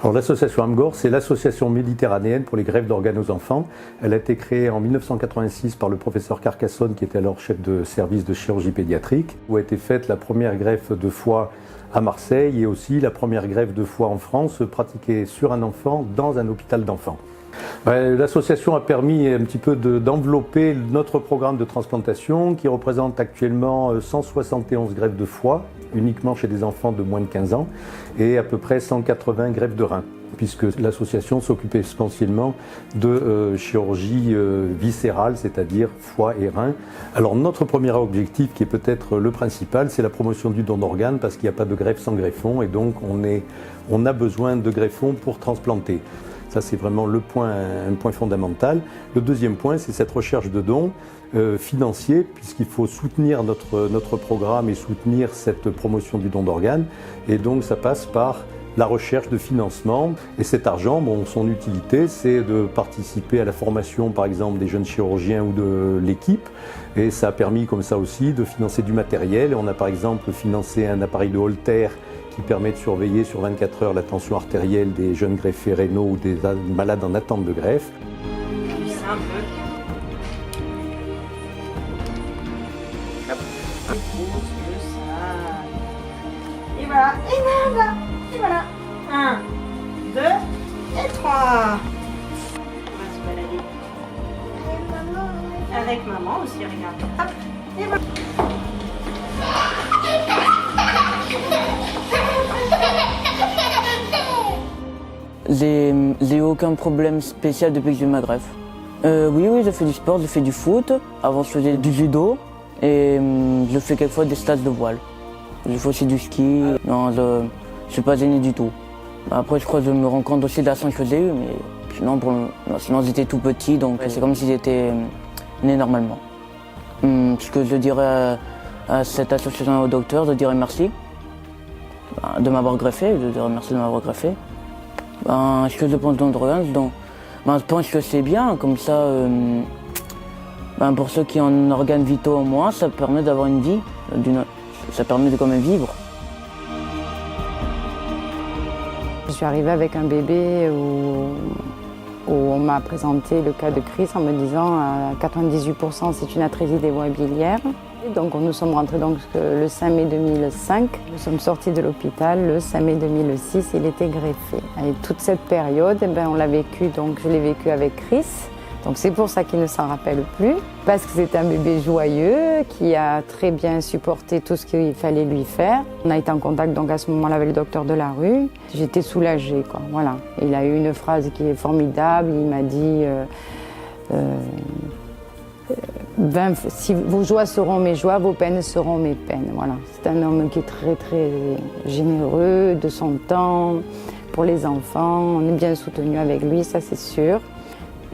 Alors l'association AMGOR, c'est l'association méditerranéenne pour les greffes d'organes aux enfants. Elle a été créée en 1986 par le professeur Carcassonne, qui était alors chef de service de chirurgie pédiatrique, où a été faite la première greffe de foie à Marseille et aussi la première greffe de foie en France pratiquée sur un enfant dans un hôpital d'enfants. L'association a permis un petit peu d'envelopper notre programme de transplantation qui représente actuellement 171 greffes de foie uniquement chez des enfants de moins de 15 ans et à peu près 180 greffes de reins, puisque l'association s'occupe essentiellement de chirurgie viscérale, c'est-à-dire foie et reins. Alors notre premier objectif, qui est peut-être le principal, c'est la promotion du don d'organes, parce qu'il n'y a pas de greffe sans greffon, et donc on a besoin de greffons pour transplanter. Ça, c'est vraiment un point fondamental. Le deuxième point, c'est cette recherche de dons financiers, puisqu'il faut soutenir notre programme et soutenir cette promotion du don d'organes. Et donc, ça passe par la recherche de financement. Et cet argent, son utilité, c'est de participer à la formation, par exemple, des jeunes chirurgiens ou de l'équipe. Et ça a permis, comme ça aussi, de financer du matériel. Et on a, par exemple, financé un appareil de Holter qui permet de surveiller sur 24 heures la tension artérielle des jeunes greffés rénaux ou des malades en attente de greffe. Un peu. Hop. Et voilà. Et voilà. Et voilà. 1, 2 et 3. On va se balader. Avec maman aussi, regarde. Hop. Et voilà. J'ai aucun problème spécial depuis que j'ai eu ma greffe. Oui, je fais du sport, je fais du foot. Avant, je faisais du judo et je fais quelquefois des stages de voile. Je fais aussi du ski. Non, je ne suis pas gêné du tout. Après, je crois que je me rends compte aussi de la chance que j'ai eue, mais sinon j'étais tout petit, donc c'est comme si j'étais né normalement. Ce que je dirais à cette association et au docteur, je dirais merci de m'avoir greffé, Ce que je pense dans le organe, je pense que c'est bien, comme ça, pour ceux qui ont un organe vitaux en moins, ça permet d'avoir une vie, ça permet de quand même vivre. Je suis arrivée avec un bébé où on m'a présenté le cas de Chris en me disant à 98% c'est une atrésie des voies biliaires. Donc nous sommes rentrés le 5 mai 2005. Nous sommes sortis de l'hôpital le 5 mai 2006, il était greffé. Et toute cette période, on l'a vécu, donc je l'ai vécu avec Chris. Donc c'est pour ça qu'il ne s'en rappelle plus, parce que c'est un bébé joyeux qui a très bien supporté tout ce qu'il fallait lui faire. On a été en contact donc à ce moment-là avec le docteur de la rue. J'étais soulagée, quoi. Voilà. Il a eu une phrase qui est formidable. Il m'a dit si vos joies seront mes joies, vos peines seront mes peines. Voilà. C'est un homme qui est très très généreux de son temps pour les enfants. On est bien soutenu avec lui, ça c'est sûr.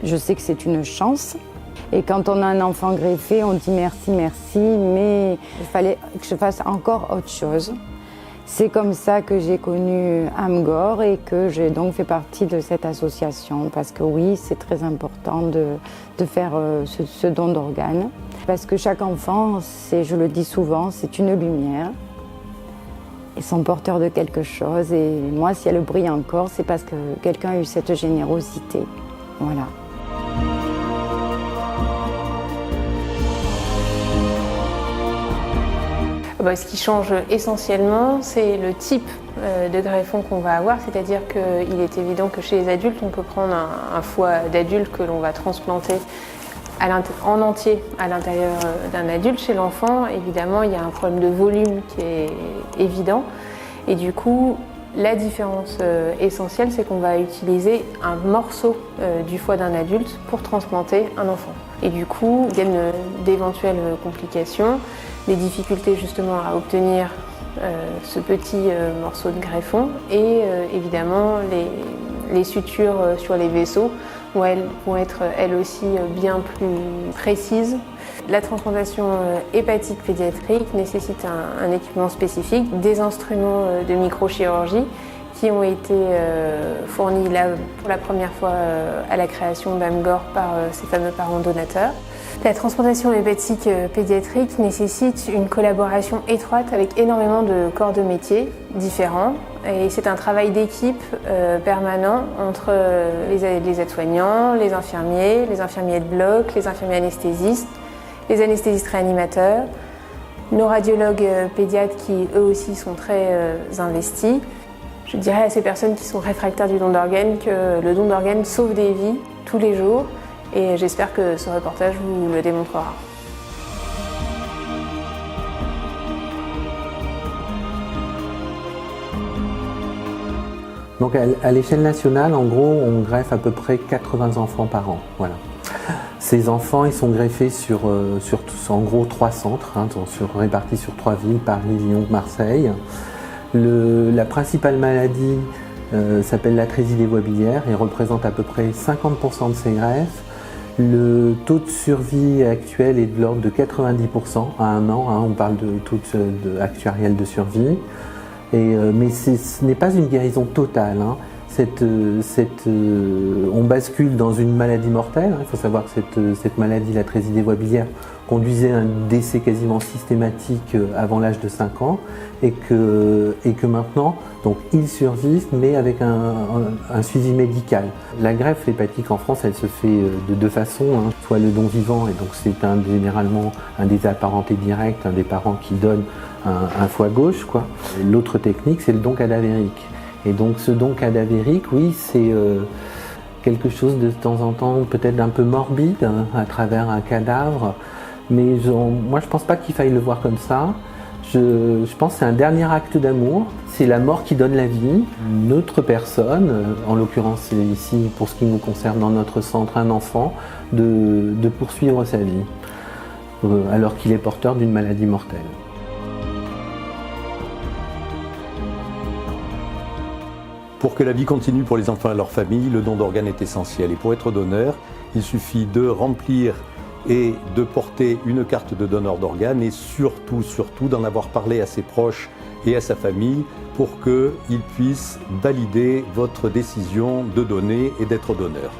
Je sais que c'est une chance. Et quand on a un enfant greffé, on dit merci, merci, mais il fallait que je fasse encore autre chose. C'est comme ça que j'ai connu AMGOR et que j'ai donc fait partie de cette association. Parce que oui, c'est très important de faire ce don d'organes. Parce que chaque enfant, je le dis souvent, c'est une lumière. Ils sont porteurs de quelque chose. Et moi, si elle brille encore, c'est parce que quelqu'un a eu cette générosité. Voilà. Ce qui change essentiellement, c'est le type de greffon qu'on va avoir, c'est-à-dire qu'il est évident que chez les adultes, on peut prendre un foie d'adulte que l'on va transplanter en entier à l'intérieur d'un adulte. Chez l'enfant, évidemment, il y a un problème de volume qui est évident. Et du coup, la différence essentielle, c'est qu'on va utiliser un morceau du foie d'un adulte pour transplanter un enfant. Et du coup, il y a d'éventuelles complications, des difficultés justement à obtenir ce petit morceau de greffon et évidemment les sutures sur les vaisseaux où elles vont être elles aussi bien plus précises. La transplantation hépatique pédiatrique nécessite un équipement spécifique, des instruments de microchirurgie qui ont été fournis là pour la première fois à la création d'AMGOR par ces fameux parents donateurs. La transplantation hépatique pédiatrique nécessite une collaboration étroite avec énormément de corps de métier différents. Et c'est un travail d'équipe permanent entre les aides-soignants, les infirmiers de bloc, les infirmiers anesthésistes, les anesthésistes réanimateurs, nos radiologues pédiatres qui eux aussi sont très investis. Je dirais à ces personnes qui sont réfractaires du don d'organes que le don d'organes sauve des vies tous les jours et j'espère que ce reportage vous le démontrera. Donc à l'échelle nationale, en gros, on greffe à peu près 80 enfants par an. Voilà. Ces enfants, ils sont greffés sur en gros 3 centres, répartis sur 3 villes, Paris, Lyon, Marseille. La principale maladie s'appelle l'atrésie des voies biliaires et représente à peu près 50% de ces greffes. Le taux de survie actuel est de l'ordre de 90% à 1 an, on parle de taux actuariel de survie. Mais ce n'est pas une guérison totale. On bascule dans une maladie mortelle. Il faut savoir que cette maladie, l'atrésie des voies biliaires, conduisait à un décès quasiment systématique avant l'âge de 5 ans et que maintenant, donc, ils survivent mais avec un suivi médical. La greffe hépatique en France, elle se fait de 2 façons, soit le don vivant, et donc c'est généralement un des apparentés directs, un des parents qui donne un foie gauche, quoi. L'autre technique, c'est le don cadavérique. Et donc ce don cadavérique, oui, c'est quelque chose de temps en temps peut-être un peu morbide, à travers un cadavre, mais moi je pense pas qu'il faille le voir comme ça. Je pense que c'est un dernier acte d'amour, c'est la mort qui donne la vie. Une autre personne, en l'occurrence ici pour ce qui nous concerne dans notre centre, un enfant, de poursuivre sa vie, alors qu'il est porteur d'une maladie mortelle. Pour que la vie continue pour les enfants et leur famille, le don d'organes est essentiel. Et pour être donneur, il suffit de remplir et de porter une carte de donneur d'organes et surtout d'en avoir parlé à ses proches et à sa famille pour qu'ils puissent valider votre décision de donner et d'être donneur.